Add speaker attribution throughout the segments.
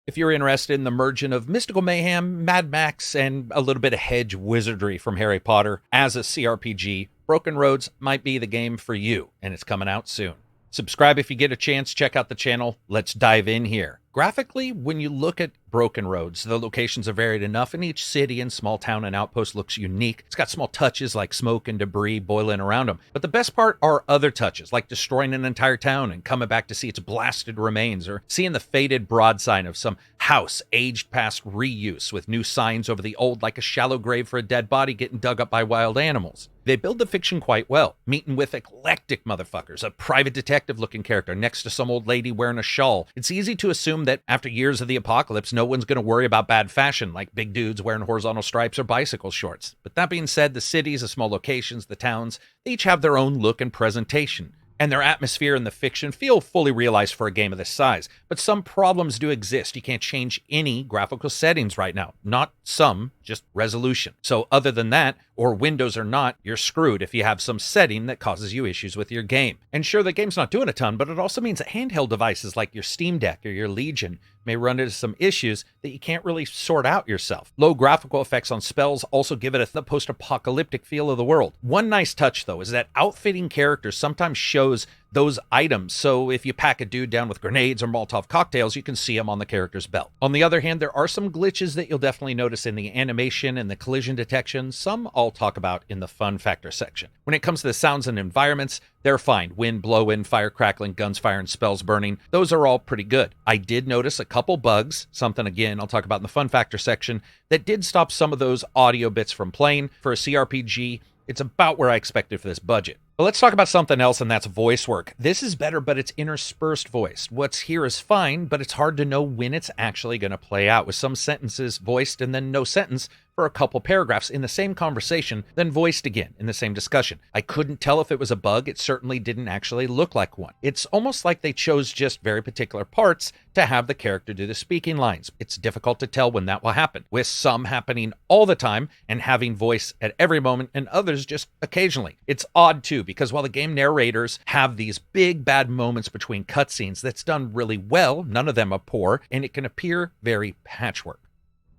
Speaker 1: If you're interested in the merging of mystical mayhem, Mad Max, and a little bit of hedge wizardry from Harry Potter as a CRPG, Broken Roads might be the game for you, and it's coming out soon. Subscribe if you get a chance, check out the channel. Let's dive in here. Graphically, when you look at Broken Roads, the locations are varied enough, and each city and small town and outpost looks unique. It's got small touches like smoke and debris boiling around them. But the best part are other touches, like destroying an entire town and coming back to see its blasted remains, or seeing the faded broadside of some house aged past reuse with new signs over the old, like a shallow grave for a dead body getting dug up by wild animals. They build the fiction quite well, meeting with eclectic motherfuckers, a private detective-looking character next to some old lady wearing a shawl. It's easy to assume that after years of the apocalypse, no one's going to worry about bad fashion, like big dudes wearing horizontal stripes or bicycle shorts. But that being said, the cities, the small locations, the towns, they each have their own look and presentation, and their atmosphere and the fiction feel fully realized for a game of this size. But some problems do exist. You can't change any graphical settings right now. Not some, just resolution. So other than that, or Windows or not, you're screwed if you have some setting that causes you issues with your game. And sure, the game's not doing a ton, but it also means that handheld devices like your Steam Deck or your Legion may run into some issues that you can't really sort out yourself. Low graphical effects on spells also give it the post-apocalyptic feel of the world. One nice touch, though, is that outfitting characters sometimes shows those items, so if you pack a dude down with grenades or Molotov cocktails, you can see them on the character's belt. On the other hand, there are some glitches that you'll definitely notice in the animation and the collision detection. Some I'll talk about in the fun factor section. When it comes to the sounds and environments, they're fine. Wind blowing, fire crackling, guns firing, spells burning, those are all pretty good. I did notice a couple bugs, something again I'll talk about in the fun factor section, that did stop some of those audio bits from playing. For a CRPG, it's about where I expected for this budget. But let's talk about something else, and that's voice work. This is better, but it's interspersed voice. What's here is fine, but it's hard to know when it's actually going to play out, with some sentences voiced and then no sentence for a couple paragraphs in the same conversation, then voiced again in the same discussion. I couldn't tell if it was a bug. It certainly didn't actually look like one. It's almost like they chose just very particular parts to have the character do the speaking lines. It's difficult to tell when that will happen, with some happening all the time and having voice at every moment, and others just occasionally. It's odd too, because while the game narrators have these big bad moments between cutscenes that's done really well, none of them are poor, and it can appear very patchwork.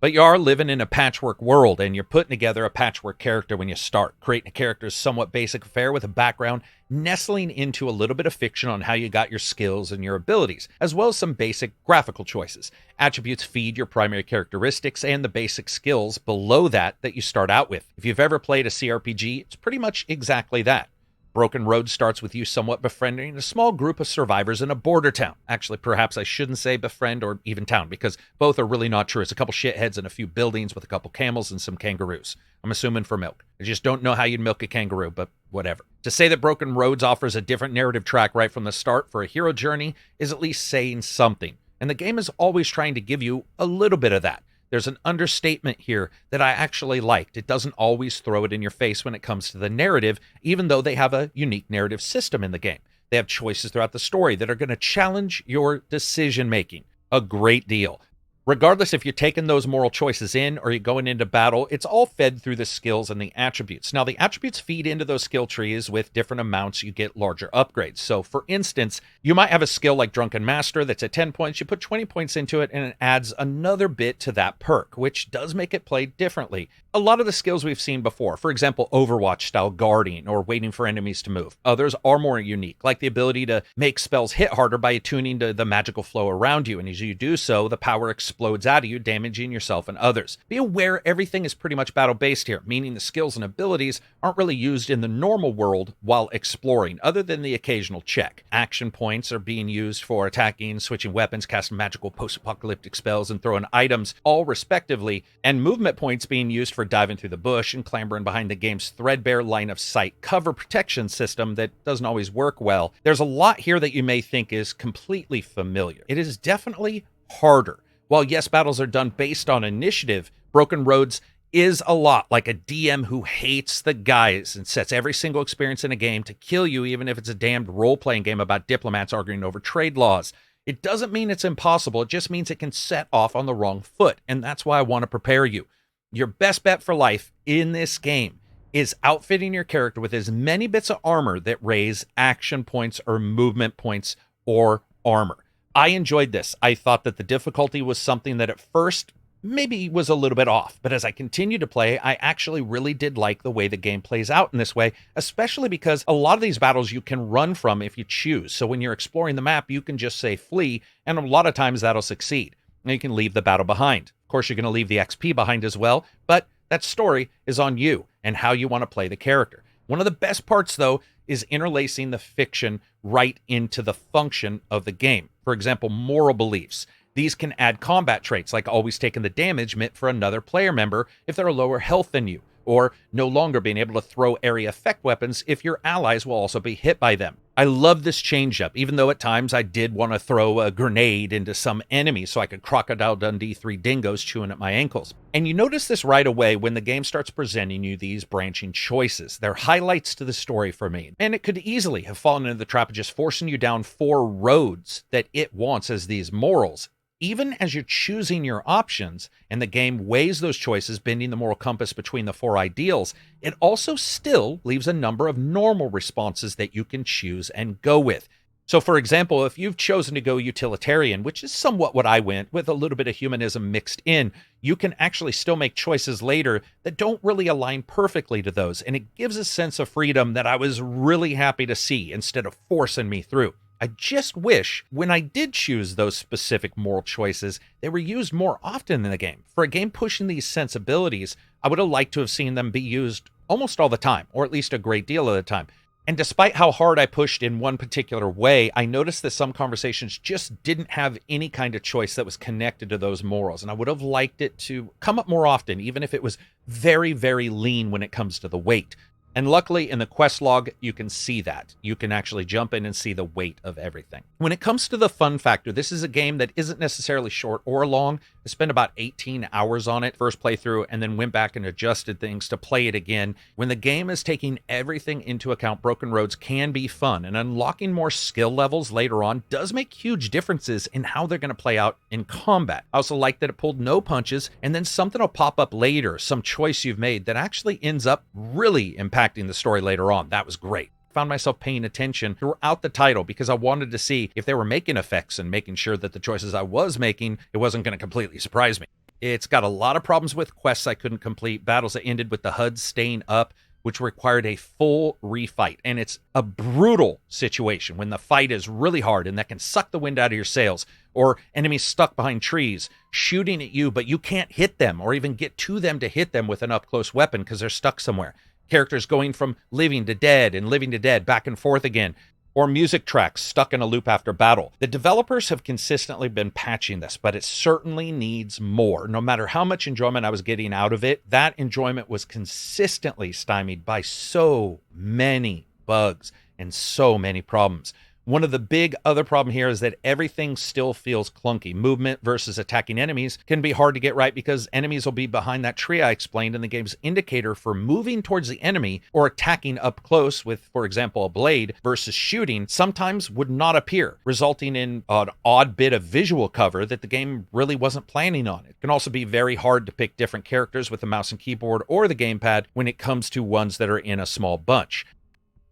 Speaker 1: But you are living in a patchwork world, and you're putting together a patchwork character when you start. Creating a character is somewhat basic affair with a background nestling into a little bit of fiction on how you got your skills and your abilities, as well as some basic graphical choices. Attributes feed your primary characteristics and the basic skills below that you start out with. If you've ever played a CRPG, it's pretty much exactly that. Broken Road starts with you somewhat befriending a small group of survivors in a border town. Actually, perhaps I shouldn't say befriend or even town, because both are really not true. It's a couple shitheads and a few buildings with a couple camels and some kangaroos. I'm assuming for milk. I just don't know how you'd milk a kangaroo, but whatever. To say that Broken Roads offers a different narrative track right from the start for a hero journey is at least saying something. And the game is always trying to give you a little bit of that. There's an understatement here that I actually liked. It doesn't always throw it in your face when it comes to the narrative, even though they have a unique narrative system in the game. They have choices throughout the story that are going to challenge your decision-making a great deal. Regardless if you're taking those moral choices in or you're going into battle, it's all fed through the skills and the attributes. Now, the attributes feed into those skill trees. With different amounts, you get larger upgrades. So, for instance, you might have a skill like Drunken Master that's at 10 points. You put 20 points into it, and it adds another bit to that perk, which does make it play differently. A lot of the skills we've seen before, for example, Overwatch-style guarding or waiting for enemies to move. Others are more unique, like the ability to make spells hit harder by attuning to the magical flow around you. And as you do so, the power explodes out of you, damaging yourself and others. Be aware everything is pretty much battle-based here, meaning the skills and abilities aren't really used in the normal world while exploring, other than the occasional check. Action points are being used for attacking, switching weapons, casting magical post-apocalyptic spells, and throwing items, all respectively, and movement points being used for diving through the bush and clambering behind the game's threadbare line of sight cover protection system that doesn't always work well. There's a lot here that you may think is completely familiar. It is definitely harder. While yes, battles are done based on initiative, Broken Roads is a lot like a DM who hates the guys and sets every single experience in a game to kill you, even if it's a damned role-playing game about diplomats arguing over trade laws. It doesn't mean it's impossible, it just means it can set off on the wrong foot, and that's why I want to prepare you. Your best bet for life in this game is outfitting your character with as many bits of armor that raise action points or movement points or armor. I enjoyed this. I thought that the difficulty was something that at first maybe was a little bit off, but as I continued to play, I actually really did like the way the game plays out in this way, especially because a lot of these battles you can run from if you choose. So when you're exploring the map, you can just say flee, and a lot of times that'll succeed. And you can leave the battle behind. Of course, you're going to leave the XP behind as well, but that story is on you and how you want to play the character. One of the best parts, though, is interlacing the fiction right into the function of the game. For example, moral beliefs. These can add combat traits like always taking the damage meant for another player member if they're lower health than you, or no longer being able to throw area effect weapons if your allies will also be hit by them. I love this change up, even though at times I did want to throw a grenade into some enemy so I could Crocodile Dundee 3 dingoes chewing at my ankles. And you notice this right away when the game starts presenting you these branching choices. They're highlights to the story for me. And it could easily have fallen into the trap of just forcing you down 4 roads that it wants as these morals. Even as you're choosing your options and the game weighs those choices, bending the moral compass between the 4 ideals, it also still leaves a number of normal responses that you can choose and go with. So for example, if you've chosen to go utilitarian, which is somewhat what I went, with a little bit of humanism mixed in, you can actually still make choices later that don't really align perfectly to those. And it gives a sense of freedom that I was really happy to see instead of forcing me through. I just wish when I did choose those specific moral choices, they were used more often in the game. For a game pushing these sensibilities, I would have liked to have seen them be used almost all the time, or at least a great deal of the time. And despite how hard I pushed in one particular way, I noticed that some conversations just didn't have any kind of choice that was connected to those morals. And I would have liked it to come up more often, even if it was very, very lean when it comes to the weight. And luckily, in the quest log, you can see that. You can actually jump in and see the weight of everything. When it comes to the fun factor, this is a game that isn't necessarily short or long. I spent about 18 hours on it first playthrough and then went back and adjusted things to play it again. When the game is taking everything into account, Broken Roads can be fun, and unlocking more skill levels later on does make huge differences in how they're going to play out in combat. I also like that it pulled no punches, and then something will pop up later, some choice you've made that actually ends up really impacting the story later on. That was great. Found myself paying attention throughout the title because I wanted to see if they were making effects and making sure that the choices I was making, it wasn't going to completely surprise me. It's got a lot of problems with quests I couldn't complete, battles that ended with the HUD staying up, which required a full refight. And it's a brutal situation when the fight is really hard and that can suck the wind out of your sails, or enemies stuck behind trees shooting at you, but you can't hit them or even get to them to hit them with an up-close weapon because they're stuck somewhere. Characters going from living to dead and living to dead back and forth again, or music tracks stuck in a loop after battle. The developers have consistently been patching this, but it certainly needs more. No matter how much enjoyment I was getting out of it, that enjoyment was consistently stymied by so many bugs and so many problems. One of the big other problem here is that everything still feels clunky. Movement versus attacking enemies can be hard to get right because enemies will be behind that tree I explained, and the game's indicator for moving towards the enemy or attacking up close with, for example, a blade versus shooting sometimes would not appear, resulting in an odd bit of visual cover that the game really wasn't planning on. It can also be very hard to pick different characters with the mouse and keyboard or the gamepad when it comes to ones that are in a small bunch.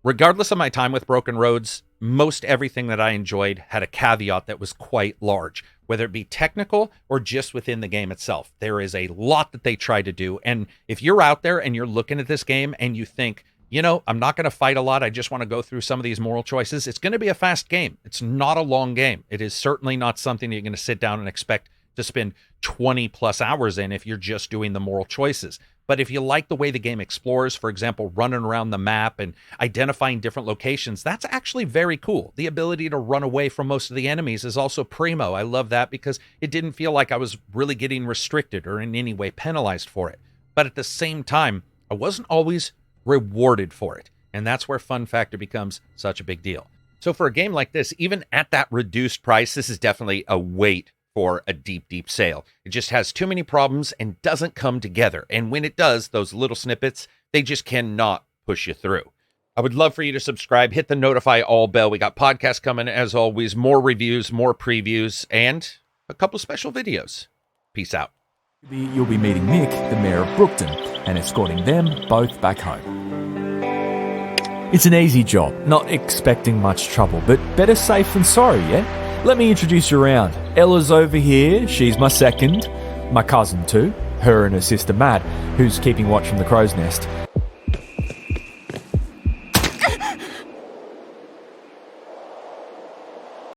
Speaker 1: Regardless of my time with Broken Roads, most everything that I enjoyed had a caveat that was quite large, whether it be technical or just within the game itself. There is a lot that they try to do, and if you're out there and you're looking at this game and you think, you know, I'm not going to fight a lot, I just want to go through some of these moral choices, it's going to be a fast game. It's not a long game. It is certainly not something you're going to sit down and expect to spend 20 plus hours in if you're just doing the moral choices. But if you like the way the game explores, for example, running around the map and identifying different locations, that's actually very cool. The ability to run away from most of the enemies is also primo. I love that because it didn't feel like I was really getting restricted or in any way penalized for it. But at the same time, I wasn't always rewarded for it. And that's where fun factor becomes such a big deal. So for a game like this, even at that reduced price, this is definitely a wait for a deep, deep sale. It just has too many problems and doesn't come together. And when it does, those little snippets, they just cannot push you through. I would love for you to subscribe, hit the notify all bell. We got podcasts coming as always, more reviews, more previews, and a couple special videos. Peace out.
Speaker 2: You'll be meeting Nick, the mayor of Brookton, and escorting them both back home. It's an easy job, not expecting much trouble, but better safe than sorry, yeah? Let me introduce you around. Ella's over here, she's my second. My cousin too, her and her sister Matt, who's keeping watch from the crow's nest.